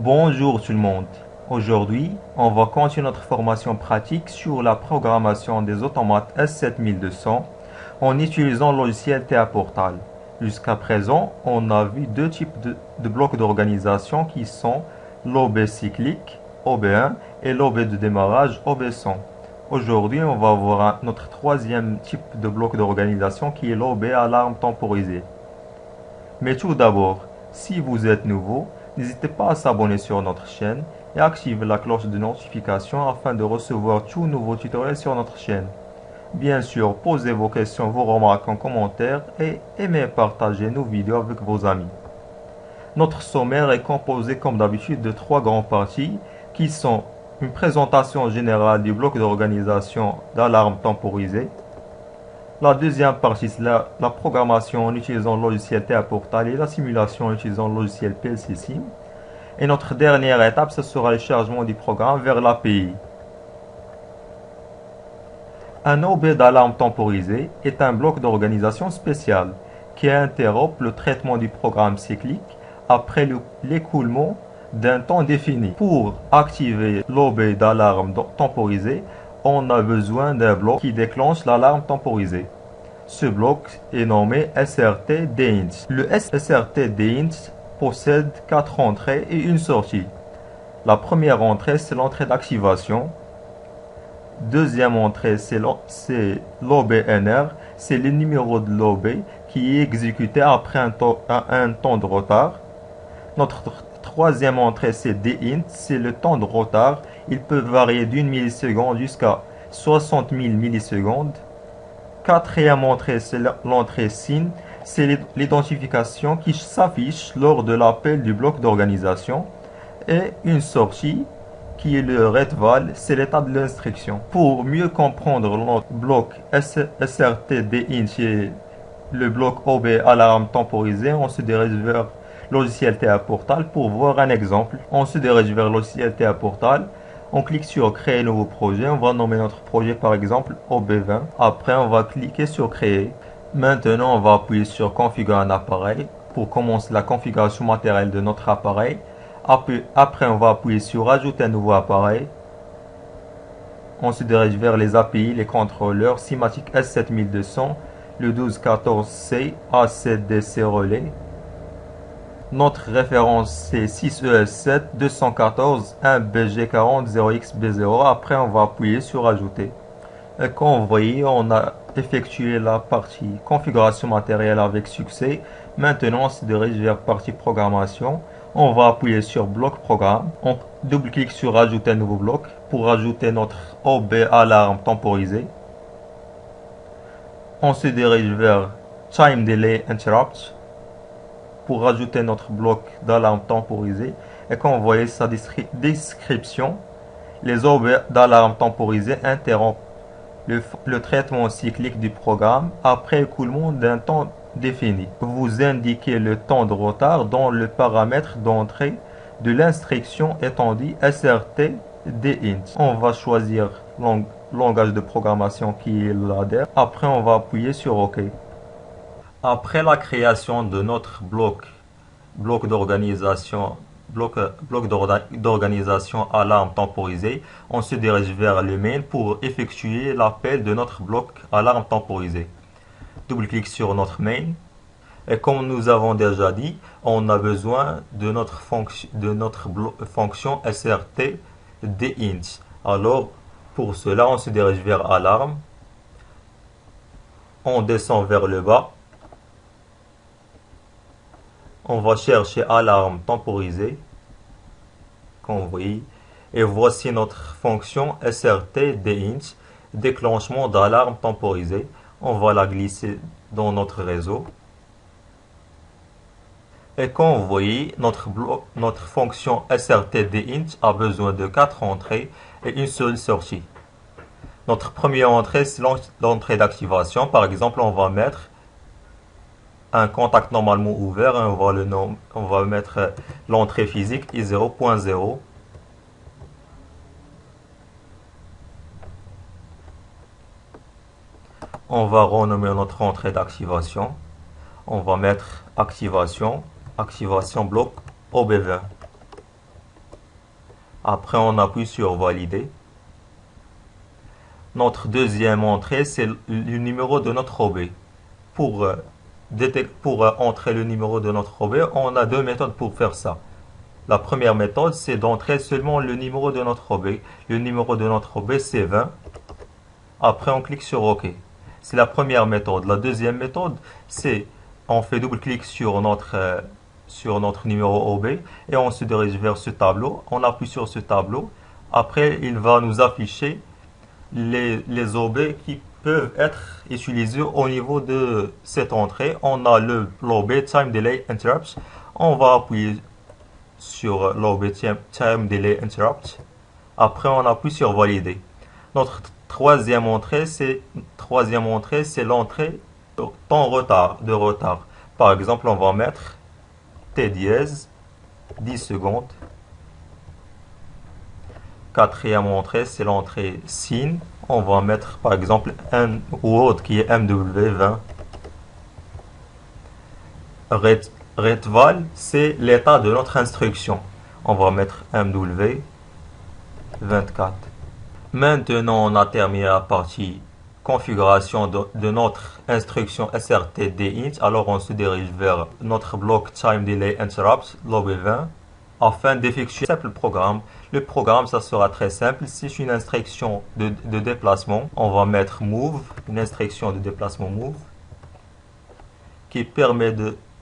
Bonjour tout le monde. Aujourd'hui, on va continuer notre formation pratique sur la programmation des automates S7200 en utilisant le logiciel TA Portal. Jusqu'à présent, on a vu deux types de blocs d'organisation qui sont l'OB cyclique, OB1, et l'OB de démarrage, OB100. Aujourd'hui, on va voir notre troisième type de bloc d'organisation qui est l'OB alarme temporisée. Mais tout d'abord, si vous êtes nouveau, n'hésitez pas à s'abonner sur notre chaîne et activer la cloche de notification afin de recevoir tout nouveau tutoriel sur notre chaîne. Bien sûr, posez vos questions, vos remarques en commentaire et aimez partager nos vidéos avec vos amis. Notre sommaire est composé comme d'habitude de trois grandes parties qui sont une présentation générale du bloc d'organisation d'alarme temporisée. La deuxième partie, c'est la programmation en utilisant le logiciel TA Portal et la simulation en utilisant le logiciel PLC Sim. Et notre dernière étape, ce sera le chargement du programme vers l'API. Un OB d'alarme temporisé est un bloc d'organisation spécial qui interrompt le traitement du programme cyclique après l'écoulement d'un temps défini. Pour activer l'OB d'alarme temporisé, on a besoin d'un bloc qui déclenche l'alarme temporisée. Ce bloc est nommé SRT-DINT. Le SRT-DINT possède 4 entrées et une sortie. La première entrée, c'est l'entrée d'activation. Deuxième entrée, c'est l'OBNR, c'est le numéro de l'OB qui est exécuté après un temps de retard. Notre troisième entrée, c'est DINT, c'est le temps de retard. Il peut varier d'une milliseconde jusqu'à 60 000 millisecondes. Quatrième entrée, c'est l'entrée SYN, c'est l'identification qui s'affiche lors de l'appel du bloc d'organisation. Et une sortie, qui est le RETVAL, c'est l'état de l'instruction. Pour mieux comprendre notre bloc SRT-DINT et le bloc OB alarme temporisé, on se dirige vers logiciel TA Portal pour voir un exemple. On se dirige vers logiciel TA Portal. On clique sur créer nouveau projet. On va nommer notre projet par exemple OB20. Après, on va cliquer sur créer. Maintenant, on va appuyer sur configurer un appareil pour commencer la configuration matérielle de notre appareil. Après, on va appuyer sur ajouter un nouveau appareil. On se dirige vers les API, les contrôleurs, Simatic S7200, le 1214C, A7DC relais. Notre référence c'est 6ES7 214 1BG40 0XB0. Après, on va appuyer sur ajouter. Et comme vous voyez, on a effectué la partie configuration matérielle avec succès. Maintenant, on se dirige vers partie programmation. On va appuyer sur bloc programme. On double-clique sur ajouter un nouveau bloc pour ajouter notre OB alarme temporisé. On se dirige vers time delay interrupt pour ajouter notre bloc d'alarme temporisé. Et comme vous voyez sa description, les OB d'alarme temporisé interrompent le traitement cyclique du programme après écoulement d'un temps défini. Vous indiquez le temps de retard dans le paramètre d'entrée de l'instruction étendue SRT-DINT. On va choisir le langage de programmation qui est l'ADER. Après, on va appuyer sur OK. Après la création de notre bloc d'organisation alarme temporisé, on se dirige vers le main pour effectuer l'appel de notre bloc alarme temporisé. Double-clic sur notre main. Et comme nous avons déjà dit, on a besoin de notre fonction SRT-DINT. Alors, pour cela, on se dirige vers alarme. On descend vers le bas. On va chercher alarme temporisée, comme vous voyez, et voici notre fonction SRT-DINT, déclenchement d'alarme temporisée. On va la glisser dans notre réseau. Et comme vous voyez, notre fonction SRT-DINT a besoin de 4 entrées et une seule sortie. Notre première entrée, c'est l'entrée d'activation. Par exemple, on va mettre un contact normalement ouvert, on va mettre l'entrée physique I0.0. On va renommer notre entrée d'activation. On va mettre activation bloc OB20. Après, on appuie sur valider. Notre deuxième entrée, c'est le numéro de notre OB. Pour, entrer le numéro de notre OB, on a deux méthodes pour faire ça. La première méthode, c'est d'entrer seulement le numéro de notre OB. Le numéro de notre OB, c'est 20. Après, on clique sur OK. C'est la première méthode. La deuxième méthode, c'est on fait double-clic sur notre numéro OB et on se dirige vers ce tableau. On appuie sur ce tableau. Après, il va nous afficher les OB qui peuvent être utilisés au niveau de cette entrée. On a l'OB Time Delay Interrupt. On va appuyer sur l'OB Time Delay Interrupt. Après, on appuie sur valider. Notre troisième entrée, c'est l'entrée de retard. Par exemple, on va mettre T dièse 10 secondes. Quatrième entrée, c'est l'entrée SIN. On va mettre par exemple un word qui est MW20. Retval, c'est l'état de notre instruction. On va mettre MW24. Maintenant, on a terminé la partie configuration de notre instruction SRTDINT. Alors, on se dirige vers notre bloc Time Delay Interrupt, l'OB20, afin d'effectuer un simple programme. Le programme, ça sera très simple. C'est une instruction de déplacement. On va mettre move, une instruction de déplacement move, qui permet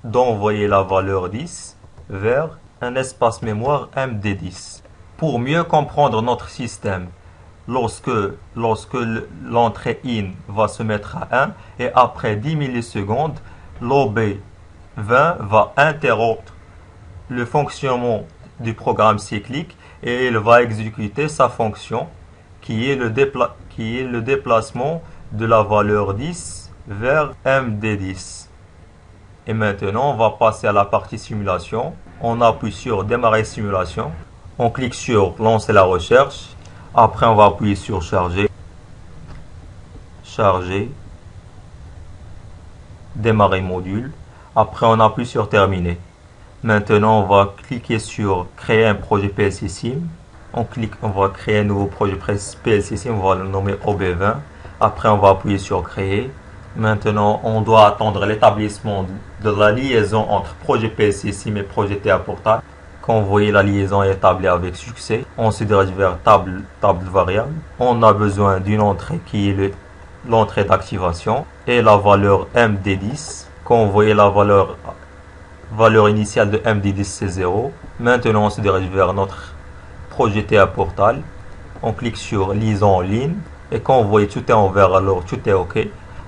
d'envoyer la valeur 10 vers un espace mémoire MD10. Pour mieux comprendre notre système, lorsque l'entrée IN va se mettre à 1 et après 10 millisecondes, l'OB20 va interrompre le fonctionnement du programme cyclique et il va exécuter sa fonction qui est le déplacement de la valeur 10 vers MD10. Et maintenant, on va passer à la partie simulation. On appuie sur démarrer simulation. On clique sur lancer la recherche. Après, on va appuyer sur charger. Charger. Démarrer module. Après, on appuie sur terminer. Maintenant, on va cliquer sur créer un projet PLC Sim. On va créer un nouveau projet PLC Sim. On va le nommer OB20. Après, on va appuyer sur créer. Maintenant, on doit attendre l'établissement de la liaison entre projet PLC Sim et projet TA Portal. Quand vous voyez la liaison est établie avec succès, on se dirige vers table variable. On a besoin d'une entrée qui est l'entrée d'activation et la valeur MD10. Quand vous voyez la valeur initiale de MD10, c'est 0. Maintenant, on se dirige vers notre projet TA Portal. On clique sur liaison en ligne et quand vous voyez tout est en vert, alors tout est OK.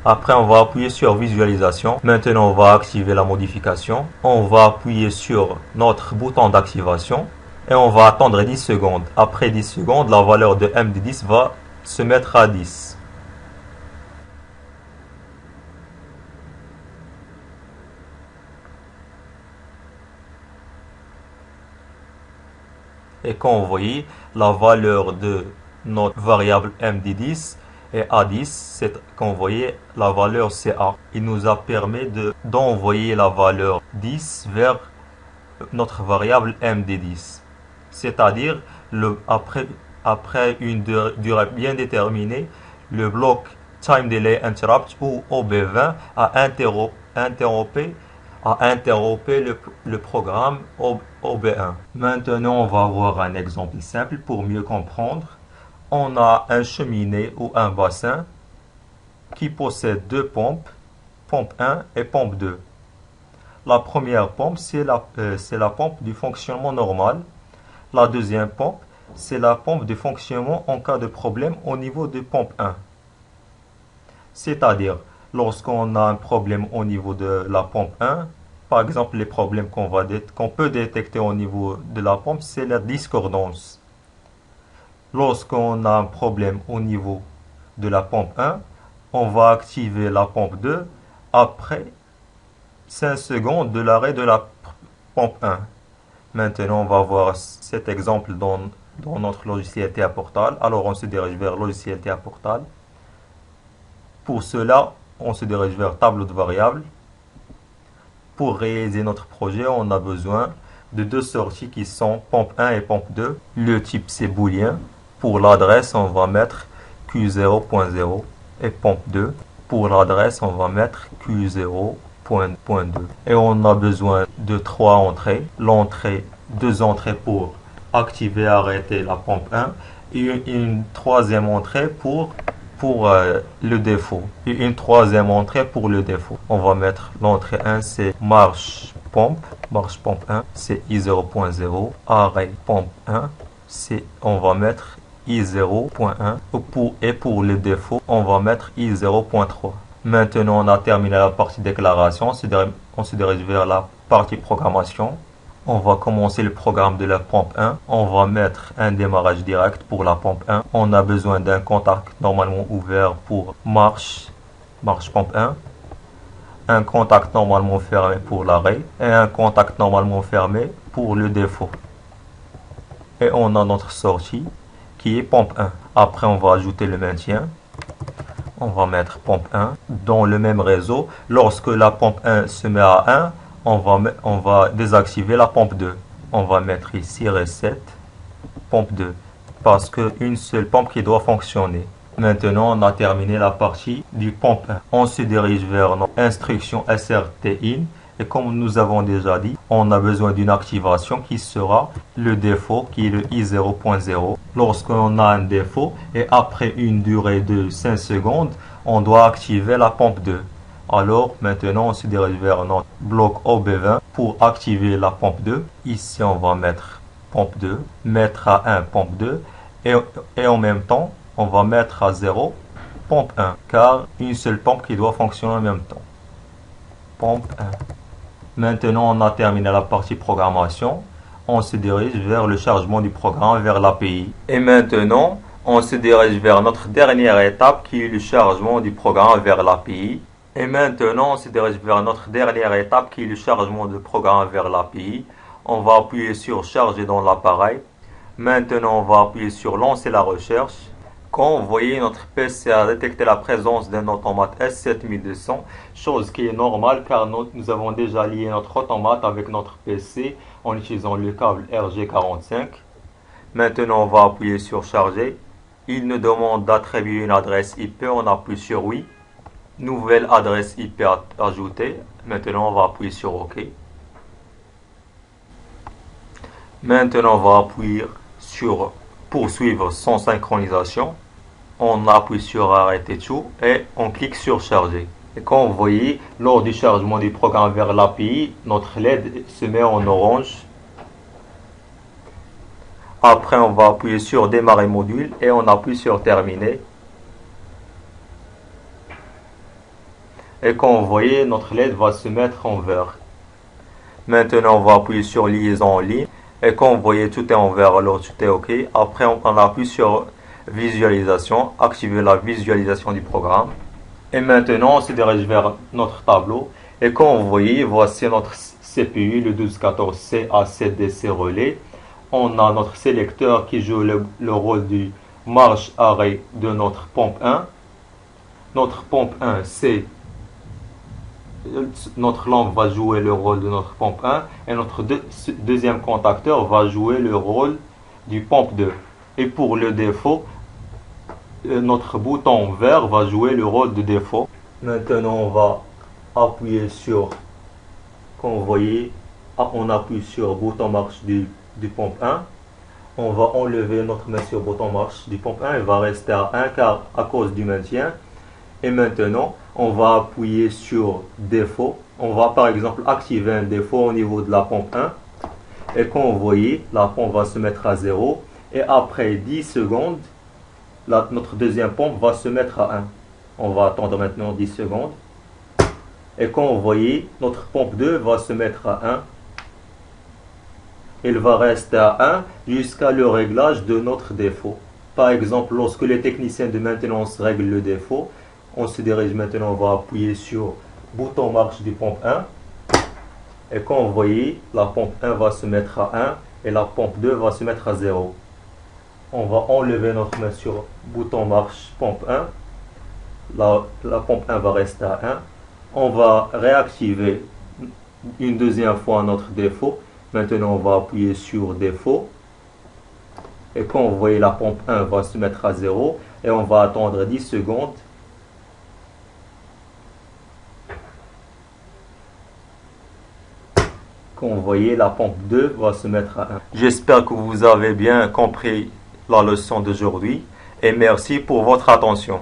Après, on va appuyer sur visualisation. Maintenant, on va activer la modification. On va appuyer sur notre bouton d'activation et on va attendre 10 secondes. Après 10 secondes, la valeur de MD10 va se mettre à 10. Et quand vous voyez, la valeur de notre variable MD10 et A10, quand vous voyez, la valeur c'est A. Il nous a permis d'envoyer la valeur 10 vers notre variable MD10. C'est-à-dire, après une durée bien déterminée, le bloc Time Delay Interrupt ou OB20 a interrompé le programme OB1. Maintenant, on va voir un exemple simple pour mieux comprendre. On a un cheminée ou un bassin qui possède deux pompes, pompe 1 et pompe 2. La première pompe, c'est la pompe du fonctionnement normal. La deuxième pompe, c'est la pompe de fonctionnement en cas de problème au niveau de pompe 1. C'est-à-dire, lorsqu'on a un problème au niveau de la pompe 1, par exemple, les problèmes qu'on peut détecter au niveau de la pompe, c'est la discordance. Lorsqu'on a un problème au niveau de la pompe 1, on va activer la pompe 2 après 5 secondes de l'arrêt de la pompe 1. Maintenant, on va voir cet exemple dans notre logiciel TA Portal. Alors, on se dirige vers logiciel TA Portal. Pour cela, on se dirige vers tableau de variables. Pour réaliser notre projet, on a besoin de deux sorties qui sont pompe 1 et pompe 2. Le type c'est booléen. Pour l'adresse, on va mettre Q0.0 et pompe 2. Pour l'adresse, on va mettre Q0.2. Et on a besoin de trois entrées. Deux entrées pour activer et arrêter la pompe 1 et une troisième entrée pour le défaut et une troisième entrée pour le défaut. On va mettre l'entrée 1 c'est marche pompe 1 c'est I0.0, arrêt pompe 1 c'est on va mettre I0.1 et pour le défaut on va mettre I0.3. Maintenant on a terminé la partie déclaration, on se dirige vers la partie programmation. On va commencer le programme de la pompe 1. On va mettre un démarrage direct pour la pompe 1. On a besoin d'un contact normalement ouvert pour marche pompe 1. Un contact normalement fermé pour l'arrêt. Et un contact normalement fermé pour le défaut. Et on a notre sortie qui est pompe 1. Après on va ajouter le maintien. On va mettre pompe 1 dans le même réseau. Lorsque la pompe 1 se met à 1, on va désactiver la pompe 2. On va mettre ici reset pompe 2 parce qu'une seule pompe qui doit fonctionner. Maintenant, on a terminé la partie du pompe 1. On se dirige vers notre instruction srt-in et comme nous avons déjà dit, on a besoin d'une activation qui sera le défaut qui est le I0.0. Lorsqu'on a un défaut et après une durée de 5 secondes, on doit activer la pompe 2. Alors maintenant on se dirige vers notre bloc OB20 pour activer la pompe 2. Ici on va mettre pompe 2, mettre à 1 pompe 2 et en même temps on va mettre à 0 pompe 1 car une seule pompe qui doit fonctionner en même temps. Pompe 1. Maintenant on a terminé la partie programmation. On se dirige vers le chargement du programme vers l'API. Et maintenant on se dirige vers notre dernière étape qui est le chargement du programme vers l'API. Et maintenant, on se dirige vers notre dernière étape qui est le chargement du programme vers l'API. On va appuyer sur charger dans l'appareil. Maintenant, on va appuyer sur lancer la recherche. Quand vous voyez, notre PC a détecté la présence d'un automate S7200, chose qui est normale car nous avons déjà lié notre automate avec notre PC en utilisant le câble RG45. Maintenant, on va appuyer sur charger. Il nous demande d'attribuer une adresse IP, on appuie sur oui. Nouvelle adresse IP ajoutée. Maintenant, on va appuyer sur OK. Maintenant, on va appuyer sur poursuivre sans synchronisation. On appuie sur arrêter tout et on clique sur charger. Et comme vous voyez, lors du chargement du programme vers l'API, notre LED se met en orange. Après, on va appuyer sur démarrer module et on appuie sur terminer. Et comme vous voyez, notre LED va se mettre en vert. Maintenant, on va appuyer sur liaison en ligne. Et comme vous voyez, tout est en vert, alors tout est OK. Après, on appuie sur visualisation, activer la visualisation du programme. Et maintenant, on se dirige vers notre tableau. Et comme vous voyez, voici notre CPU, le 1214C A7DC relais. On a notre sélecteur qui joue le rôle du marche-arrêt de notre pompe 1. Notre pompe 1, c'est notre lampe va jouer le rôle de notre pompe 1 et notre deuxième contacteur va jouer le rôle du pompe 2. Et pour le défaut, notre bouton vert va jouer le rôle de défaut. Maintenant, on va appuyer sur, comme vous voyez, on appuie sur bouton marche du pompe 1. On va enlever notre main sur bouton marche du pompe 1. Il va rester à 1 car à cause du maintien. Et maintenant, on va appuyer sur défaut. On va par exemple activer un défaut au niveau de la pompe 1. Et comme vous voyez, la pompe va se mettre à 0. Et après 10 secondes, notre deuxième pompe va se mettre à 1. On va attendre maintenant 10 secondes. Et comme vous voyez, notre pompe 2 va se mettre à 1. Il va rester à 1 jusqu'à le réglage de notre défaut. Par exemple, lorsque les techniciens de maintenance règlent le défaut, on se dirige maintenant, on va appuyer sur bouton marche du pompe 1. Et comme vous voyez, la pompe 1 va se mettre à 1 et la pompe 2 va se mettre à 0. On va enlever notre main sur bouton marche pompe 1. La pompe 1 va rester à 1. On va réactiver une deuxième fois notre défaut. Maintenant, on va appuyer sur défaut. Et quand vous voyez la pompe 1 va se mettre à 0 et on va attendre 10 secondes. Quand vous voyez la pompe 2 va se mettre à 1. J'espère que vous avez bien compris la leçon d'aujourd'hui et merci pour votre attention.